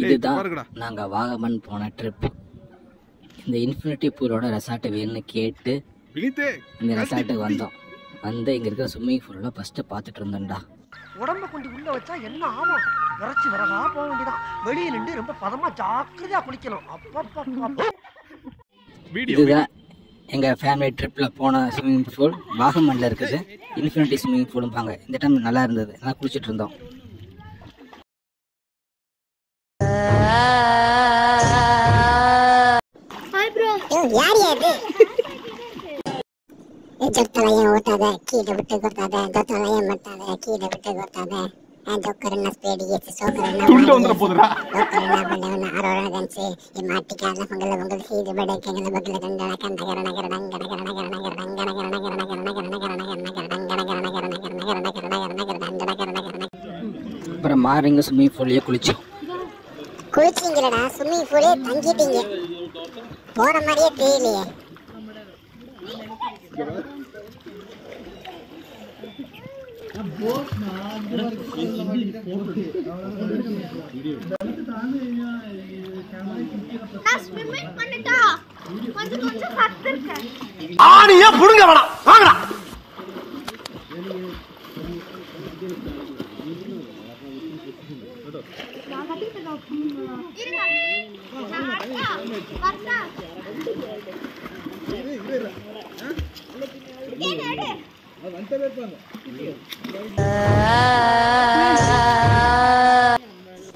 இதுதான் நாங்கள் வாகமன் போன ட்ரிப். இந்த இன்ஃபினிட்டி பூலோட ரெசார்ட் வேணும்னு கேட்டு இந்த ரெசார்ட்டுக்கு வந்தோம். வந்து இங்கே இருக்கிற ஸ்விம்மிங் பூலோட ஃபஸ்ட்டு பார்த்துட்டு இருந்தோம்டா. உடம்ப கொண்டு உள்ள வச்சா என்ன ஆகும்? விரைச்சி வரகா போக வேண்டியதான். வெளியே நின்று ரொம்ப பதமா ஜாக்கிரதையா குளிக்கணும். அப்பா இதுதான் எங்கள் ஃபேமிலி ட்ரிப்பில் போன ஸ்விம்மிங் பூல். வாகமனில் இருக்குது. இன்ஃபினிட்டி ஸ்விம்மிங் பூலும்பாங்க. இந்த டைம் நல்லா இருந்தது. நல்லா குளிச்சுட்டு இருந்தோம். ಜೊತ್ತಲೆಯ ಓದ್ತದೆ ಕೀದ ಬಿಟ್ಟು ಗೊತ್ತದೆ ಜೊತ್ತಲೆಯ ಮಾಡ್ತದೆ ಕೀದ ಬಿಟ್ಟು ಗೊತ್ತದೆ ಜೊಕ್ಕರನ್ನ ಸ್ಪೇಡಿಗೆ ಸೋಕರನ್ನ ಆರೋಣ ಗಂಚಿ ಈ ಮಾಟಿಕಾಲ ಮಂಗಲ ಮಂಗಲ ಸೀದ ಬಡ ಕೆಂಗಲ ಬಗಲ ಗಂಗಣ ಕಂದಗರಣ ಗರಣ ಗರಣ ಗರಣ ಗರಣ ಗರಣ ಗರಣ ಗರಣ ಗರಣ ಗರಣ அப்புறம் மாறிங்க ஸ்விம்மிங் பூல்லையே குளிச்சோம். குளிச்சிங்களடா? ஸ்விம்மிங் பூலே தங்கிட்டீங்க போற மாதிரியே தெரியலையே. ஆணியா புடுங்க வேணாம் வாங்கடா.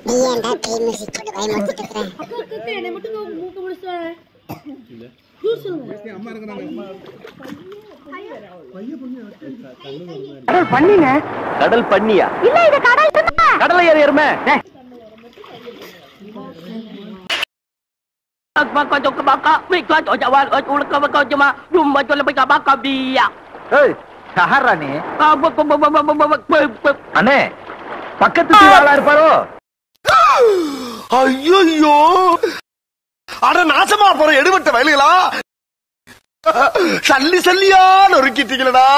நீ ஏன்டா பேய் மியூசிக் போட்டு பயமுறுத்திட்டு இருக்கற? கடல் பண்ணியா? இல்ல இது கடல் கடலை ஏறுமே. கொஞ்சம் பாக்கா வீட்ல ஜவால் உனக்கு கொஞ்சம் ரொம்ப சொல்ல போய் பாக்கா பியா. ஏய் சஹரானே அண்ணே பக்கத்து தீவாளா இருப்பாரோ? ஐயோ அட நாசமா போற எடுபட்ட வயலுகளா சல்லி சல்லியா நொறுக்கிட்டீங்களடா.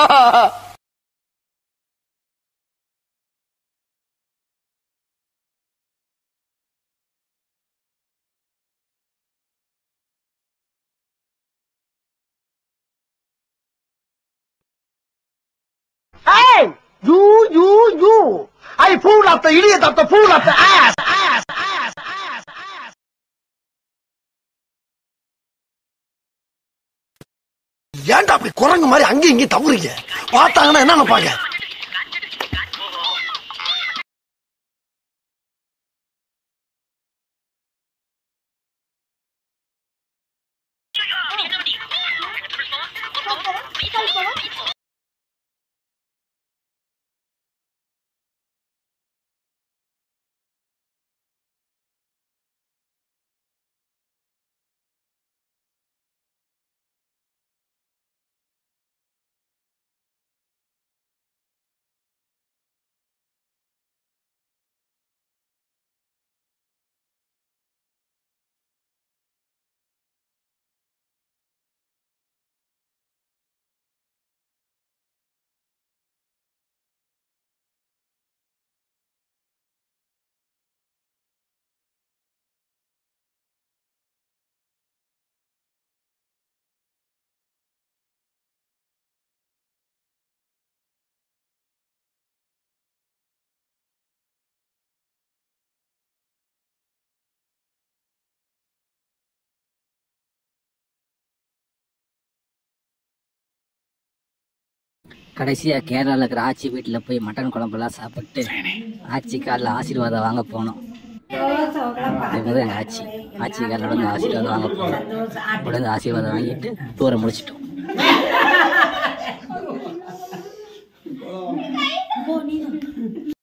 Hey! You! I fool of the idiot of the fool of the ass! ஏன்டா அப்படி குரங்கு மாதிரி அங்கேயும் இங்கேயும் தவறுங்க? பார்த்தாங்கன்னா என்ன நினைப்பாங்க? கடைசியாக கேரளாவில் இருக்கிற ஆச்சி வீட்டில் போய் மட்டன் குழம்புலாம் சாப்பிட்டு ஆச்சி காலில் ஆசீர்வாதம் வாங்க போனோம். எங்கள் ஆச்சி காலில் வந்து ஆசீர்வாதம் வாங்க போனோம். உடனே ஆசீர்வாதம் வாங்கிட்டு டூரை முடிச்சிட்டோம்.